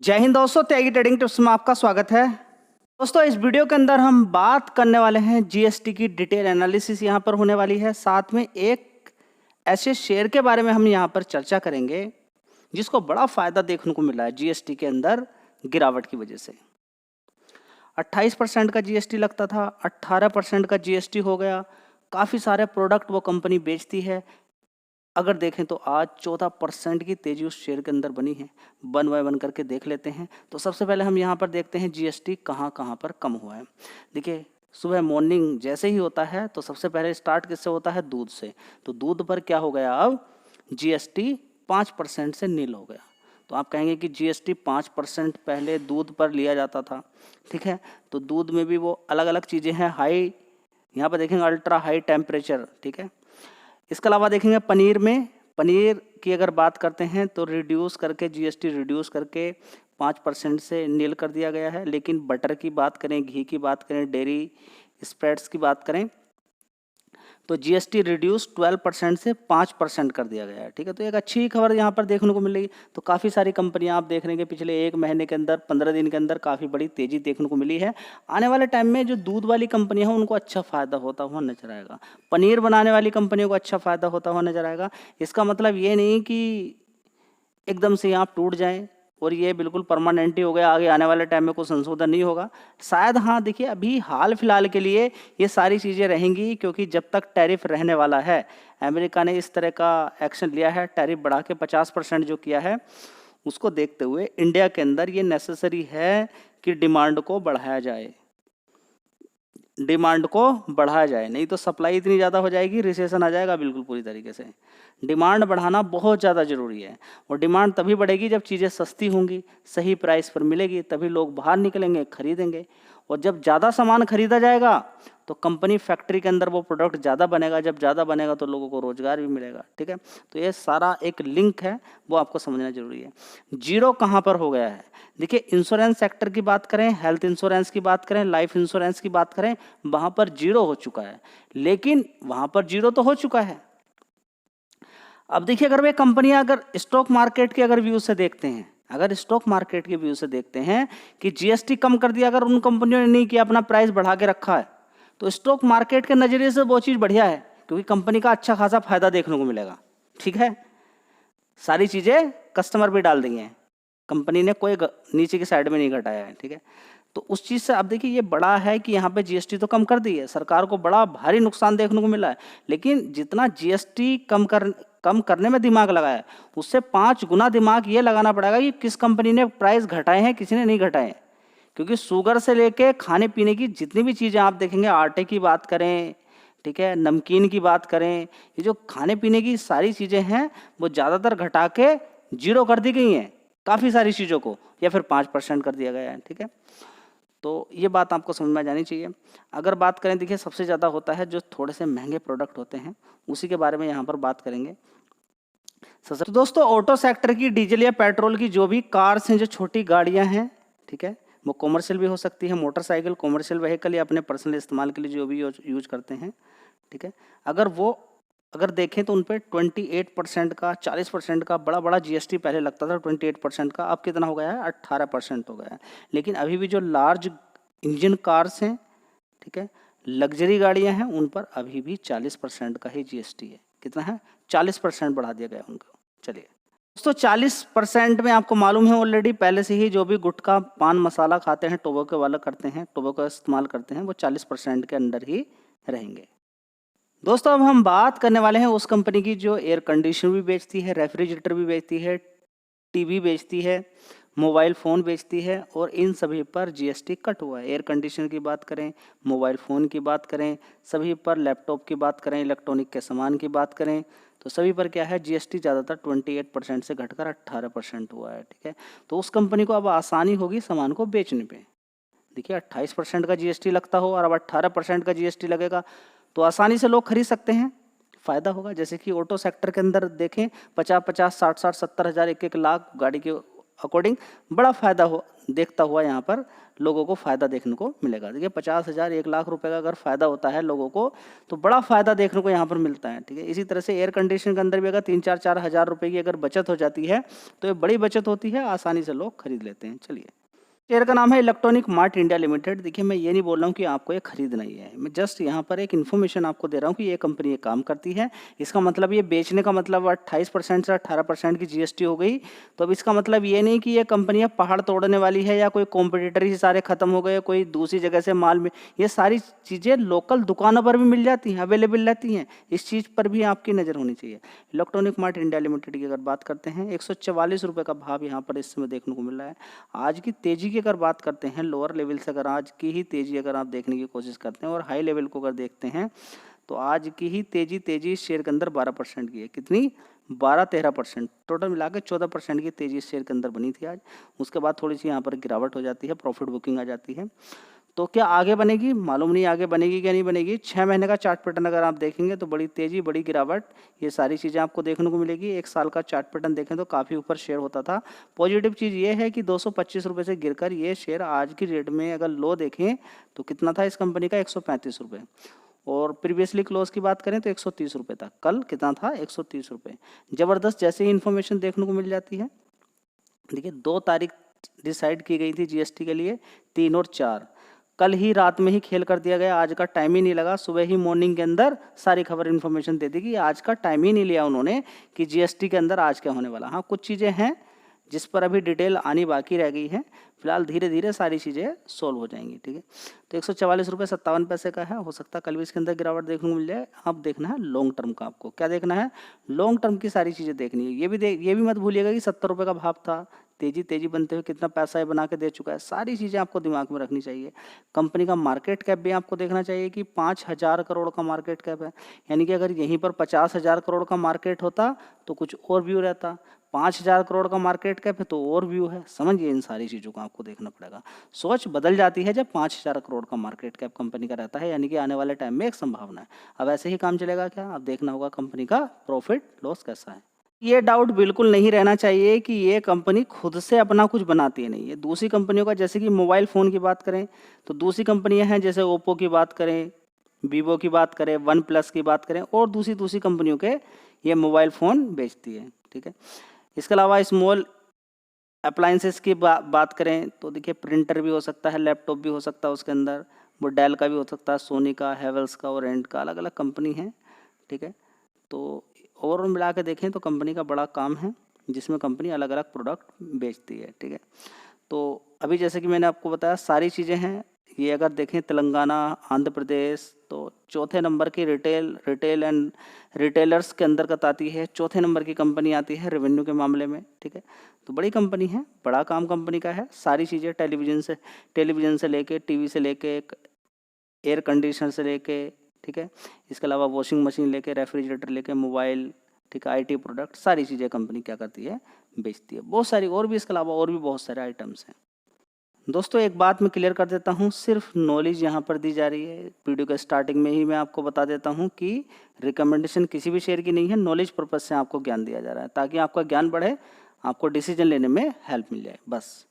जय हिंद दोस्तों, त्यागी trading tips में आपका स्वागत है। दोस्तों, इस वीडियो के अंदर हम बात करने वाले हैं जीएसटी की डिटेल एनालिसिस यहाँ पर होने वाली है। साथ में एक ऐसे शेयर के बारे में हम यहाँ पर चर्चा करेंगे जिसको बड़ा फायदा देखने को मिला है जीएसटी के अंदर गिरावट की वजह से। 28% का जीएसटी लगता था, 18% का जीएसटी हो गया। काफ़ी सारे प्रोडक्ट वो कंपनी बेचती है। अगर देखें तो आज 14% की तेजी उस शेयर के अंदर बनी है। वन बाय वन करके देख लेते हैं। तो सबसे पहले हम यहाँ पर देखते हैं जीएसटी कहाँ कहाँ पर कम हुआ है। देखिए, सुबह मॉर्निंग जैसे ही होता है तो सबसे पहले स्टार्ट किससे होता है? दूध से। तो दूध पर क्या हो गया? अब जीएसटी 5% से नील हो गया। तो आप कहेंगे कि जीएसटी 5% पहले दूध पर लिया जाता था, ठीक है। तो दूध में भी वो अलग अलग चीज़ें हैं। हाई, यहाँ पर देखेंगे अल्ट्रा हाई टेम्परेचर, ठीक है। इसके अलावा देखेंगे पनीर में, पनीर की अगर बात करते हैं तो रिड्यूस करके जीएसटी रिड्यूस करके 5% से नील कर दिया गया है। लेकिन बटर की बात करें, घी की बात करें, डेयरी स्प्रेड्स की बात करें तो जीएसटी रिड्यूस 12% से 5% कर दिया गया है, ठीक है। तो एक अच्छी खबर यहाँ पर देखने को मिलेगी। तो काफ़ी सारी कंपनियाँ आप देख रहे हैं कि पिछले एक महीने के अंदर 15 दिन के अंदर काफ़ी बड़ी तेज़ी देखने को मिली है। आने वाले टाइम में जो दूध वाली कंपनियाँ हैं उनको अच्छा फ़ायदा होता हुआ नजर आएगा। पनीर बनाने वाली कंपनियों को अच्छा फ़ायदा होता हुआ नजर आएगा। इसका मतलब ये नहीं कि एकदम से आप टूट जाएं और ये बिल्कुल परमानेंट ही हो गया, आगे आने वाले टाइम में कोई संशोधन नहीं होगा शायद। हाँ, देखिए, अभी हाल फिलहाल के लिए ये सारी चीज़ें रहेंगी, क्योंकि जब तक टैरिफ रहने वाला है, अमेरिका ने इस तरह का एक्शन लिया है, टैरिफ बढ़ा के 50% जो किया है, उसको देखते हुए इंडिया के अंदर ये नेसेसरी है कि डिमांड को बढ़ाया जाए, डिमांड को बढ़ाया जाए। नहीं तो सप्लाई इतनी ज़्यादा हो जाएगी, रिसेशन आ जाएगा बिल्कुल पूरी तरीके से। डिमांड बढ़ाना बहुत ज़्यादा ज़रूरी है। और डिमांड तभी बढ़ेगी जब चीज़ें सस्ती होंगी, सही प्राइस पर मिलेगी, तभी लोग बाहर निकलेंगे, खरीदेंगे। और जब ज़्यादा सामान खरीदा जाएगा तो कंपनी फैक्ट्री के अंदर वो प्रोडक्ट ज़्यादा बनेगा। जब ज़्यादा बनेगा तो लोगों को रोज़गार भी मिलेगा, ठीक है। तो ये सारा एक लिंक है, वो आपको समझना जरूरी है। जीरो कहाँ पर हो गया है? देखिए, इंश्योरेंस सेक्टर की बात करें, हेल्थ इंश्योरेंस की बात करें, लाइफ इंश्योरेंस की बात करें, वहाँ पर जीरो हो चुका है। लेकिन वहाँ पर जीरो तो हो चुका है। अब देखिए, अगर वे कंपनियां अगर स्टॉक मार्केट के अगर व्यू से देखते हैं, अगर स्टॉक मार्केट के व्यू से देखते हैं कि जीएसटी कम कर दिया, अगर उन कंपनियों ने नहीं किया, अपना प्राइस बढ़ा के रखा है, तो स्टॉक मार्केट के नज़रिए से वो चीज़ बढ़िया है, क्योंकि कंपनी का अच्छा खासा फायदा देखने को मिलेगा, ठीक है। सारी चीज़ें कस्टमर भी डाल दी हैं, कंपनी ने कोई नीचे की साइड में नहीं घटाया है, ठीक है। तो उस चीज़ से अब देखिए, ये बड़ा है कि यहाँ पे जीएसटी तो कम कर दी है, सरकार को बड़ा भारी नुकसान देखने को मिला है। लेकिन जितना जीएसटी कम करने में दिमाग लगाया है, उससे 5 गुना दिमाग ये लगाना पड़ेगा कि किस कंपनी ने प्राइस घटाए हैं, किसी ने नहीं घटाए हैं। क्योंकि शुगर से लेके खाने पीने की जितनी भी चीज़ें आप देखेंगे, आटे की बात करें, ठीक है, नमकीन की बात करें, ये जो खाने पीने की सारी चीज़ें हैं वो ज़्यादातर घटा के जीरो कर दी गई हैं, काफ़ी सारी चीज़ों को, या फिर 5% कर दिया गया है, ठीक है। तो ये बात आपको समझ में आ जानी चाहिए। अगर बात करें, देखिए, सबसे ज़्यादा होता है जो थोड़े से महंगे प्रोडक्ट होते हैं, उसी के बारे में यहाँ पर बात करेंगे। तो दोस्तों, ऑटो सेक्टर की डीजल या पेट्रोल की जो भी कार्स हैं, जो छोटी गाड़ियाँ हैं, ठीक है, वो कॉमर्शियल भी हो सकती है, मोटरसाइकिल, कॉमर्शियल व्हीकल या अपने पर्सनल इस्तेमाल के लिए जो भी यूज करते हैं, ठीक है। अगर देखें तो उन पर 28% का, 40% का बड़ा बड़ा जीएसटी पहले लगता था, 28% का। अब कितना हो गया है? 18% हो गया है। लेकिन अभी भी जो लार्ज इंजन कार्स हैं, ठीक है, लग्जरी गाड़ियां हैं, उन पर अभी भी 40% का ही जीएसटी है। कितना है? 40% बढ़ा दिया गया उनको। चलिए दोस्तों, 40% में आपको मालूम है ऑलरेडी पहले से ही, जो भी गुटखा पान मसाला खाते हैं, टोबैको वाला करते हैं, टोबैको इस्तेमाल करते हैं, वो 40% के अंदर ही रहेंगे। दोस्तों, अब हम बात करने वाले हैं उस कंपनी की जो एयर कंडीशनर भी बेचती है, रेफ्रिजरेटर भी बेचती है, टीवी बेचती है, मोबाइल फ़ोन बेचती है, और इन सभी पर जीएसटी कट हुआ है। एयर कंडीशनर की बात करें, मोबाइल फ़ोन की बात करें, सभी पर, लैपटॉप की बात करें, इलेक्ट्रॉनिक के सामान की बात करें, तो सभी पर क्या है? जीएसटी ज़्यादातर 28% से घटकर 18% हुआ है, ठीक है। तो उस कंपनी को अब आसानी होगी सामान को बेचने पे। देखिए, 28% का जीएसटी लगता हो और अब 18% का जीएसटी लगेगा, तो आसानी से लोग खरीद सकते हैं, फ़ायदा होगा। जैसे कि ऑटो सेक्टर के अंदर देखें, 50-50, 60-60, 70 हज़ार, 1-1 लाख गाड़ी के अकॉर्डिंग बड़ा फ़ायदा हो देखता हुआ यहाँ पर लोगों को फ़ायदा देखने को मिलेगा। देखिए 50,000 1,00,000 रुपए का अगर फ़ायदा होता है लोगों को तो बड़ा फ़ायदा देखने को यहाँ पर मिलता है, ठीक है। इसी तरह से एयर कंडीशन के अंदर भी अगर 3-4 हज़ार रुपए की अगर बचत हो जाती है तो ये बड़ी बचत होती है, आसानी से लोग खरीद लेते हैं। चलिए, शेयर का नाम है इलेक्ट्रॉनिक मार्ट इंडिया लिमिटेड। देखिए मैं ये नहीं बोल रहा हूँ कि आपको ये खरीदना ही है, मैं जस्ट यहाँ पर एक इन्फॉर्मेशन आपको दे रहा हूँ कि ये कंपनी ये काम करती है। इसका मतलब ये बेचने का मतलब 28% से 18% की जीएसटी हो गई। तो अब इसका मतलब ये नहीं कि ये कंपनी अब पहाड़ तोड़ने वाली है या कोई कॉम्पिटिटर ही सारे खत्म हो गए, कोई दूसरी जगह से माल में, ये सारी चीज़ें लोकल दुकानों पर भी मिल जाती हैं, अवेलेबल रहती हैं। इस चीज़ पर भी आपकी नज़र होनी चाहिए। इलेक्ट्रॉनिक मार्ट इंडिया लिमिटेड की अगर बात करते हैं 144 रुपये का भाव यहाँ पर इस समय देखने को मिल रहा है। आज की तेज़ी की अगर बात करते हैं लोअर लेवल से, अगर आज की ही तेज़ी अगर आप देखने की कोशिश करते हैं और हाई लेवल को अगर देखते हैं तो आज की ही तेज़ी इस शेयर के अंदर 12% की है। कितनी? 12-13%, टोटल मिला के 14% की तेज़ी इस शेयर के अंदर बनी थी आज। उसके बाद थोड़ी सी यहाँ पर गिरावट हो जाती है, प्रॉफिट बुकिंग आ जाती है। तो क्या आगे बनेगी? मालूम नहीं आगे बनेगी क्या नहीं बनेगी। 6 महीने का चार्ट पैटर्न अगर आप देखेंगे तो बड़ी तेज़ी, बड़ी गिरावट, ये सारी चीज़ें आपको देखने को मिलेगी। 1 साल का चार्ट पैटर्न देखें तो काफ़ी ऊपर शेयर होता था। पॉजिटिव चीज़ ये है कि 225 रुपये से गिरकर ये शेयर आज की रेट में अगर लो देखें तो कितना था इस कंपनी का? 135 रुपये। और प्रीवियसली क्लोज की बात करें तो 130 रुपये था। कल कितना था? 130 रुपये। ज़बरदस्त जैसे ही इन्फॉर्मेशन देखने को मिल जाती है। देखिए 2 तारीख डिसाइड की गई थी जीएसटी के लिए, 3 और 4। कल ही रात में ही खेल कर दिया गया, आज का टाइम ही नहीं लगा। सुबह ही मॉर्निंग के अंदर सारी खबर इन्फॉर्मेशन दे दी कि आज का टाइम ही नहीं लिया उन्होंने कि जीएसटी के अंदर आज क्या होने वाला। हाँ, कुछ चीज़ें हैं जिस पर अभी डिटेल आनी बाकी रह गई है। फिलहाल धीरे धीरे सारी चीज़ें सोल्व हो जाएंगी, ठीक है। तो 144 रुपये 57 पैसे का है। हो सकता है कल भी इसके अंदर गिरावट देखने को मिल जाए। अब देखना है लॉन्ग टर्म का, आपको क्या देखना है? लॉन्ग टर्म की सारी चीज़ें देखनी है। ये भी मत भूलिएगा कि 70 रुपये का भाव था, तेजी बनते हुए कितना पैसा ये बना के दे चुका है। सारी चीज़ें आपको दिमाग में रखनी चाहिए। कंपनी का मार्केट कैप भी आपको देखना चाहिए कि 5,000 करोड़ का मार्केट कैप है। यानी कि अगर यहीं पर 50,000 करोड़ का मार्केट होता तो कुछ और व्यू रहता। 5,000 करोड़ का मार्केट कैप है तो और व्यू है। समझिए, इन सारी चीज़ों को आपको देखना पड़ेगा। सोच बदल जाती है जब 5,000 करोड़ का मार्केट कैप कंपनी का रहता है, यानी कि आने वाले टाइम में एक संभावना है। अब ऐसे ही काम चलेगा क्या? अब देखना होगा कंपनी का प्रॉफिट लॉस कैसा है। ये डाउट बिल्कुल नहीं रहना चाहिए कि ये कंपनी खुद से अपना कुछ बनाती है, नहीं। ये दूसरी कंपनियों का, जैसे कि मोबाइल फ़ोन की बात करें तो दूसरी कंपनियां हैं, जैसे ओप्पो की बात करें, वीवो की बात करें, वन प्लस की बात करें, और दूसरी कंपनियों के ये मोबाइल फ़ोन बेचती है, ठीक है। इसके अलावा स्मॉल अप्लाइंसेस की बात करें तो देखिए प्रिंटर भी हो सकता है, लैपटॉप भी हो सकता है उसके अंदर, वो डेल का भी हो सकता है, सोनी का, हैवेल्स का और एंड का, अलग अलग कंपनी है, ठीक है। तो ओवरऑल मिला के देखें तो कंपनी का बड़ा काम है जिसमें कंपनी अलग अलग प्रोडक्ट बेचती है, ठीक है। तो अभी जैसे कि मैंने आपको बताया सारी चीज़ें हैं। ये अगर देखें तेलंगाना, आंध्र प्रदेश, तो चौथे नंबर की रिटेल एंड रिटेलर्स के अंतर्गत आती है। चौथे नंबर की कंपनी आती है रेवेन्यू के मामले में, ठीक है। तो बड़ी कंपनी है, बड़ा काम कंपनी का है। सारी चीज़ें टेलीविज़न से लेके, टीवी से लेके, एयर कंडीशनर से लेके, ठीक है। इसके अलावा वॉशिंग मशीन लेके, रेफ्रिजरेटर लेके, मोबाइल, ठीक है, आईटी प्रोडक्ट, सारी चीज़ें कंपनी क्या करती है? बेचती है। बहुत सारी और भी, इसके अलावा और भी बहुत सारे आइटम्स हैं। दोस्तों एक बात मैं क्लियर कर देता हूँ, सिर्फ नॉलेज यहाँ पर दी जा रही है। वीडियो के स्टार्टिंग में ही मैं आपको बता देता हूँ कि रिकमेंडेशन किसी भी शेयर की नहीं है, नॉलेज पर्पज़ से आपको ज्ञान दिया जा रहा है ताकि आपका ज्ञान बढ़े, आपको डिसीजन लेने में हेल्प मिल जाए, बस।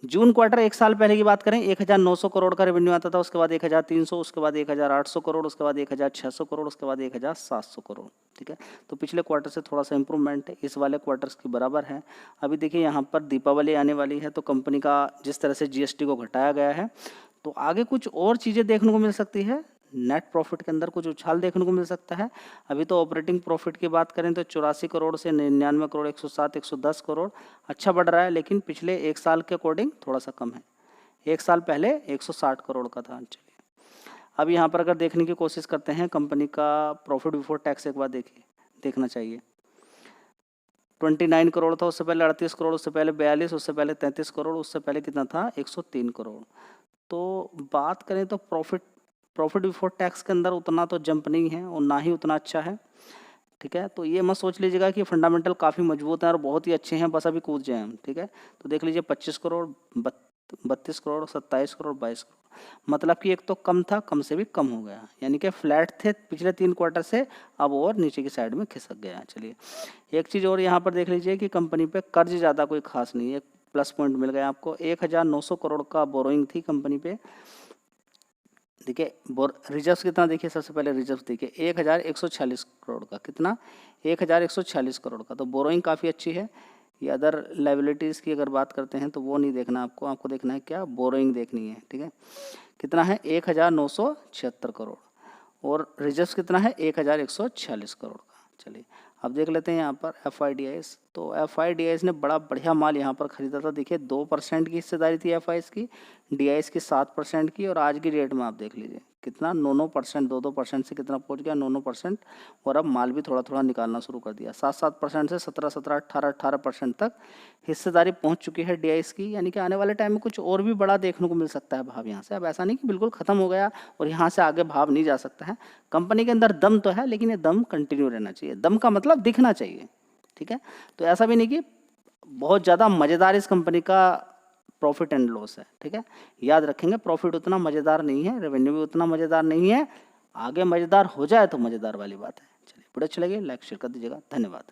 जून क्वार्टर 1 साल पहले की बात करें 1,900 करोड़ का रेवेन्यू आता था, उसके बाद 1,300, उसके बाद 1,800 करोड़, उसके बाद 1,600 करोड़, उसके बाद 1,700 करोड़, ठीक है। तो पिछले क्वार्टर से थोड़ा सा इंप्रूवमेंट है, इस वाले क्वार्टर्स की बराबर है। अभी देखिए यहाँ पर दीपावली आने वाली है तो कंपनी का जिस तरह से जीएसटी को घटाया गया है तो आगे कुछ और चीज़ें देखने को मिल सकती है। नेट प्रॉफिट के अंदर कुछ उछाल देखने को मिल सकता है। अभी तो ऑपरेटिंग प्रॉफिट की बात करें तो 84 करोड़ से 99 करोड़, 107, 110 करोड़, अच्छा बढ़ रहा है, लेकिन पिछले 1 साल के अकॉर्डिंग थोड़ा सा कम है। 1 साल पहले 160 करोड़ का था। चलिए अब यहाँ पर अगर देखने की कोशिश करते हैं कंपनी का प्रॉफिट बिफोर टैक्स, एक बार देखना चाहिए। 29 करोड़ था, उससे पहले 38 करोड़, उससे पहले 42, उससे पहले 33 करोड़, उससे पहले कितना था? 103 करोड़। तो बात करें तो प्रॉफिट बिफोर टैक्स के अंदर उतना तो जंप नहीं है और ना ही उतना अच्छा है, ठीक है। तो ये मत सोच लीजिएगा कि फंडामेंटल काफ़ी मजबूत हैं और बहुत ही अच्छे हैं, बस अभी कूद जाए हम, ठीक है। तो देख लीजिए 25 करोड़, 32 करोड़, 27 करोड़, 22 करोड़, मतलब कि एक तो कम था, कम से भी कम हो गया, यानी कि फ्लैट थे पिछले 3 क्वार्टर से, अब और नीचे की साइड में खिसक गया। चलिए एक चीज़ और यहाँ पर देख लीजिए कि कंपनी पे कर्ज ज़्यादा कोई खास नहीं है। प्लस पॉइंट मिल गया आपको। 1900 करोड़ का बोरोइंग थी कंपनी पे। देखिए रिजर्व्स कितना, देखिए सबसे पहले रिजर्व्स देखिए 1146 करोड़ का, कितना 1146 करोड़ का। तो बोरोइंग काफ़ी अच्छी है। ये अदर लाइबिलिटीज़ की अगर बात करते हैं तो वो नहीं देखना आपको, आपको देखना है क्या, बोरोइंग देखनी है, ठीक है। कितना है 1976 करोड़, और रिजर्व्स कितना है 1146 करोड़ का। चलिए अब देख लेते हैं यहाँ पर FIDIS। तो FIDIS ने बड़ा बढ़िया माल यहाँ पर खरीदा था। देखिए 2% की हिस्सेदारी थी FIS की, DIS की 7% की, और आज की डेट में आप देख लीजिए कितना 9% 2% से कितना पहुँच गया 9%। और अब माल भी थोड़ा थोड़ा निकालना शुरू कर दिया। 7% से 17 18% तक हिस्सेदारी पहुँच चुकी है DIS की। यानी कि आने वाले टाइम में कुछ और भी बड़ा देखने को मिल सकता है भाव यहाँ से। अब ऐसा नहीं कि बिल्कुल ख़त्म हो गया और यहाँ से आगे भाव नहीं जा सकता है। कंपनी के अंदर दम तो है, लेकिन ये दम कंटिन्यू रहना चाहिए। दम का मतलब दिखना चाहिए, ठीक है। तो ऐसा भी नहीं कि बहुत ज़्यादा मज़ेदार इस कंपनी का प्रॉफिट एंड लॉस है, ठीक है। याद रखेंगे प्रॉफिट उतना मज़ेदार नहीं है, रेवेन्यू भी उतना मज़ेदार नहीं है। आगे मज़ेदार हो जाए तो मज़ेदार वाली बात है। चलिए वीडियो अच्छी लगी लाइक शेयर कर दीजिएगा। धन्यवाद।